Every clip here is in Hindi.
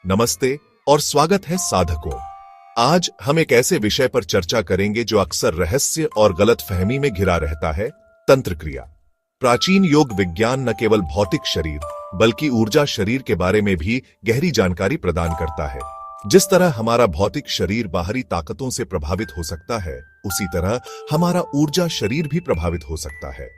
नमस्ते और स्वागत है साधकों। आज हम एक ऐसे विषय पर चर्चा करेंगे जो अक्सर रहस्य और गलतफहमी में घिरा रहता है, तंत्र क्रिया। प्राचीन योग विज्ञान न केवल भौतिक शरीर बल्कि ऊर्जा शरीर के बारे में भी गहरी जानकारी प्रदान करता है। जिस तरह हमारा भौतिक शरीर बाहरी ताकतों से प्रभावित हो सकता है, उसी तरह हमारा ऊर्जा शरीर भी प्रभावित हो सकता है।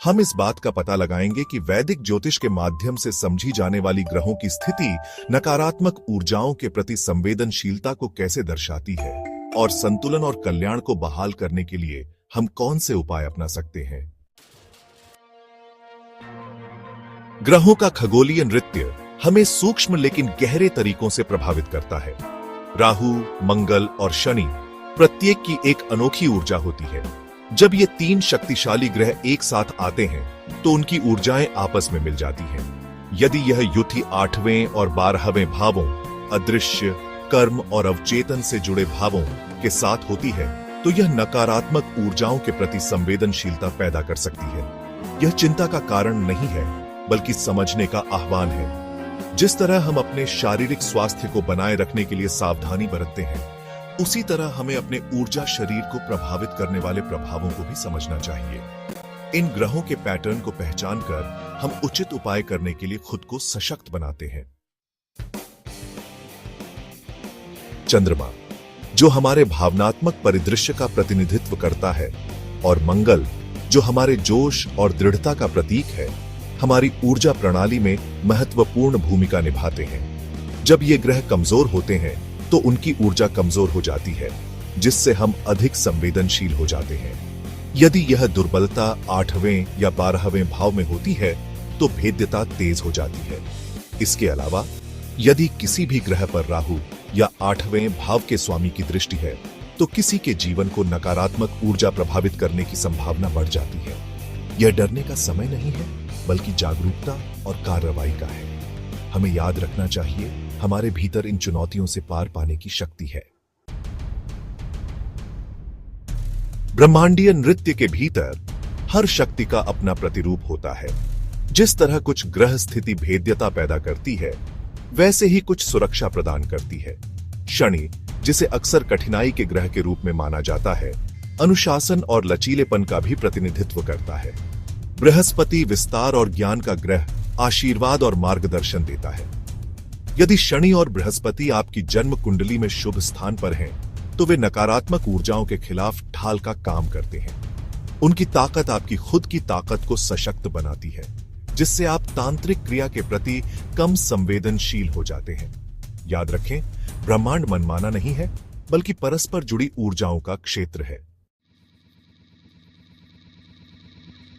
हम इस बात का पता लगाएंगे कि वैदिक ज्योतिष के माध्यम से समझी जाने वाली ग्रहों की स्थिति नकारात्मक ऊर्जाओं के प्रति संवेदनशीलता को कैसे दर्शाती है और संतुलन और कल्याण को बहाल करने के लिए हम कौन से उपाय अपना सकते हैं। ग्रहों का खगोलीय नृत्य हमें सूक्ष्म लेकिन गहरे तरीकों से प्रभावित करता है। राहु, मंगल और शनि प्रत्येक की एक अनोखी ऊर्जा होती है। जब ये तीन शक्तिशाली ग्रह एक साथ आते हैं तो उनकी ऊर्जाएं आपस में मिल जाती हैं। यदि यह युति 8वें और 12वें भावों, अदृश्य, कर्म और अवचेतन से जुड़े भावों के साथ होती है तो यह नकारात्मक ऊर्जाओं के प्रति संवेदनशीलता पैदा कर सकती है। यह चिंता का कारण नहीं है बल्कि समझने का आह्वान है। जिस तरह हम अपने शारीरिक स्वास्थ्य को बनाए रखने के लिए सावधानी बरतते हैं, उसी तरह हमें अपने ऊर्जा शरीर को प्रभावित करने वाले प्रभावों को भी समझना चाहिए। इन ग्रहों के पैटर्न को पहचानकर हम उचित उपाय करने के लिए खुद को सशक्त बनाते हैं। चंद्रमा, जो हमारे भावनात्मक परिदृश्य का प्रतिनिधित्व करता है, और मंगल, जो हमारे जोश और दृढ़ता का प्रतीक है, हमारी ऊर्जा प्रणाली में महत्वपूर्ण भूमिका निभाते हैं। जब ये ग्रह कमजोर होते हैं तो उनकी ऊर्जा कमजोर हो जाती है, जिससे हम अधिक संवेदनशील हो जाते हैं। यदि यह दुर्बलता 8वें या 12वें भाव में होती है तो भेद्यता तेज हो जाती है। इसके अलावा यदि किसी भी ग्रह पर राहु या 8वें भाव के स्वामी की दृष्टि है तो किसी के जीवन को नकारात्मक ऊर्जा प्रभावित करने की संभावना बढ़ जाती है। यह डरने का समय नहीं है बल्कि जागरूकता और कार्रवाई का है। हमें याद रखना चाहिए, हमारे भीतर इन चुनौतियों से पार पाने की शक्ति है। ब्रह्मांडीय नृत्य के भीतर हर शक्ति का अपना प्रतिरूप होता है। जिस तरह कुछ ग्रह स्थिति भेद्यता पैदा करती है, वैसे ही कुछ सुरक्षा प्रदान करती है। शनि, जिसे अक्सर कठिनाई के ग्रह के रूप में माना जाता है, अनुशासन और लचीलेपन का भी प्रतिनिधित्व करता है। बृहस्पति, विस्तार और ज्ञान का ग्रह, आशीर्वाद और मार्गदर्शन देता है। यदि शनि और बृहस्पति आपकी जन्म कुंडली में शुभ स्थान पर हैं, तो वे नकारात्मक ऊर्जाओं के खिलाफ ढाल का काम करते हैं। उनकी ताकत आपकी खुद की ताकत को सशक्त बनाती है, जिससे आप तांत्रिक क्रिया के प्रति कम संवेदनशील हो जाते हैं। याद रखें, ब्रह्मांड मनमाना नहीं है बल्कि परस्पर जुड़ी ऊर्जाओं का क्षेत्र है।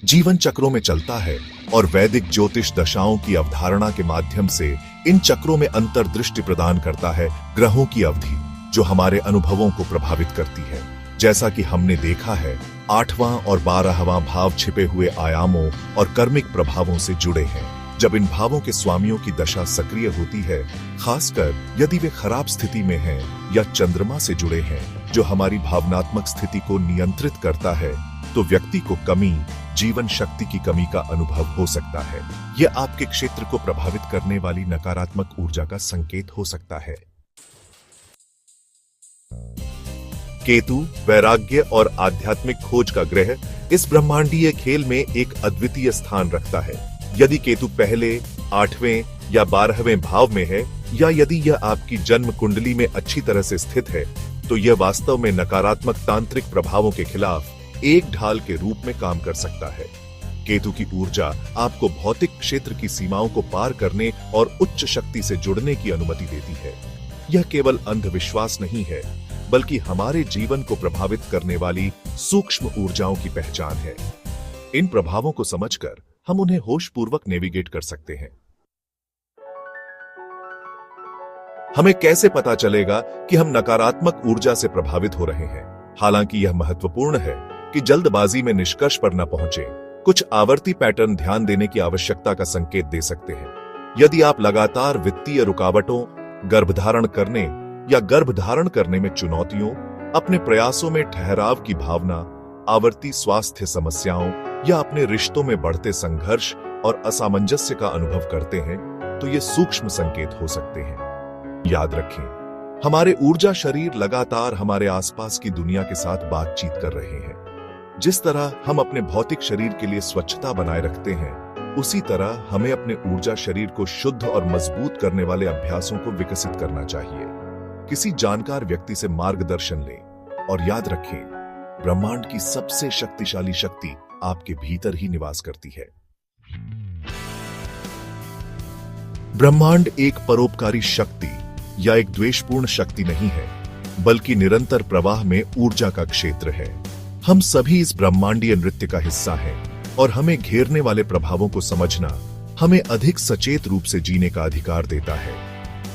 जीवन चक्रों में चलता है और वैदिक ज्योतिष दशाओं की अवधारणा के माध्यम से इन चक्रों में अंतर्दृष्टि प्रदान करता है ग्रहों की अवधि, जो हमारे अनुभवों को प्रभावित करती है। जैसा कि हमने देखा है, 8वां और 12वां भाव छिपे हुए आयामों और कर्मिक प्रभावों से जुड़े हैं। जब इन भावों के स्वामियों की दशा सक्रिय होती है, खासकर यदि वे खराब स्थिति में हैं या चंद्रमा से जुड़े हैं, जो हमारी भावनात्मक स्थिति को नियंत्रित करता है, तो व्यक्ति को कमी, जीवन शक्ति की कमी का अनुभव हो सकता है। यह आपके क्षेत्र को प्रभावित करने वाली नकारात्मक ऊर्जा का संकेत हो सकता है। केतु, वैराग्य और आध्यात्मिक खोज का ग्रह, इस ब्रह्मांडीय खेल में एक अद्वितीय स्थान रखता है। यदि केतु पहले, 8वें या 12वें भाव में है, या यदि यह आपकी जन्म कुंडली में अच्छी तरह से स्थित है, तो यह वास्तव में नकारात्मक तांत्रिक प्रभावों के खिलाफ एक ढाल के रूप में काम कर सकता है। केतु की ऊर्जा आपको भौतिक क्षेत्र की सीमाओं को पार करने और उच्च शक्ति से जुड़ने की अनुमति देती है। यह केवल अंधविश्वास नहीं है बल्कि हमारे जीवन को प्रभावित करने वाली सूक्ष्म ऊर्जाओं की पहचान है। इन प्रभावों को समझकर हम उन्हें होशपूर्वक नेविगेट कर सकते हैं। हमें कैसे पता चलेगा कि हम नकारात्मक ऊर्जा से प्रभावित हो रहे हैं? हालांकि यह महत्वपूर्ण है कि जल्दबाजी में निष्कर्ष पर न पहुंचे। कुछ आवर्ती पैटर्न ध्यान देने की आवश्यकता का संकेत दे सकते हैं। यदि आप लगातार वित्तीय रुकावटों, गर्भधारण करने या गर्भधारण करने में चुनौतियों, अपने प्रयासों में ठहराव की भावना, आवर्ती स्वास्थ्य समस्याओं या अपने रिश्तों में बढ़ते संघर्ष और असामंजस्य का अनुभव करते हैं, तो ये सूक्ष्म संकेत हो सकते हैं। याद रखें, हमारे ऊर्जा शरीर लगातार हमारे आसपास की दुनिया के साथ बातचीत कर रहे हैं। जिस तरह हम अपने भौतिक शरीर के लिए स्वच्छता बनाए रखते हैं, उसी तरह हमें अपने ऊर्जा शरीर को शुद्ध और मजबूत करने वाले अभ्यासों को विकसित करना चाहिए। किसी जानकार व्यक्ति से मार्गदर्शन लें और याद रखें, ब्रह्मांड की सबसे शक्तिशाली शक्ति आपके भीतर ही निवास करती है। ब्रह्मांड एक परोपकारी शक्ति या एक द्वेषपूर्ण शक्ति नहीं है, बल्कि निरंतर प्रवाह में ऊर्जा का क्षेत्र है। हम सभी इस ब्रह्मांडीय नृत्य का हिस्सा हैं और हमें घेरने वाले प्रभावों को समझना हमें अधिक सचेत रूप से जीने का अधिकार देता है।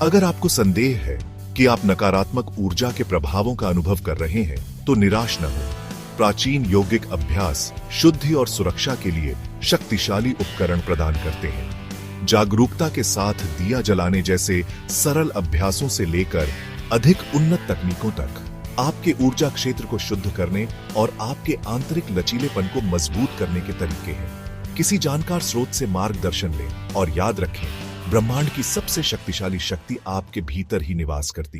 अगर आपको संदेह है कि आप नकारात्मक ऊर्जा के प्रभावों का अनुभव कर रहे हैं, तो निराश न हो। प्राचीन यौगिक अभ्यास शुद्धि और सुरक्षा के लिए शक्तिशाली उपकरण प्रदान करते हैं। जागरूकता के साथ दिया जलाने जैसे सरल अभ्यासों से लेकर अधिक उन्नत तकनीकों तक आपके ऊर्जा क्षेत्र को शुद्ध करने और आपके आंतरिक लचीलेपन को मजबूत करने के तरीके हैं। किसी जानकार स्रोत से मार्गदर्शन लें और याद रखें, ब्रह्मांड की सबसे शक्तिशाली शक्ति आपके भीतर ही निवास करती है।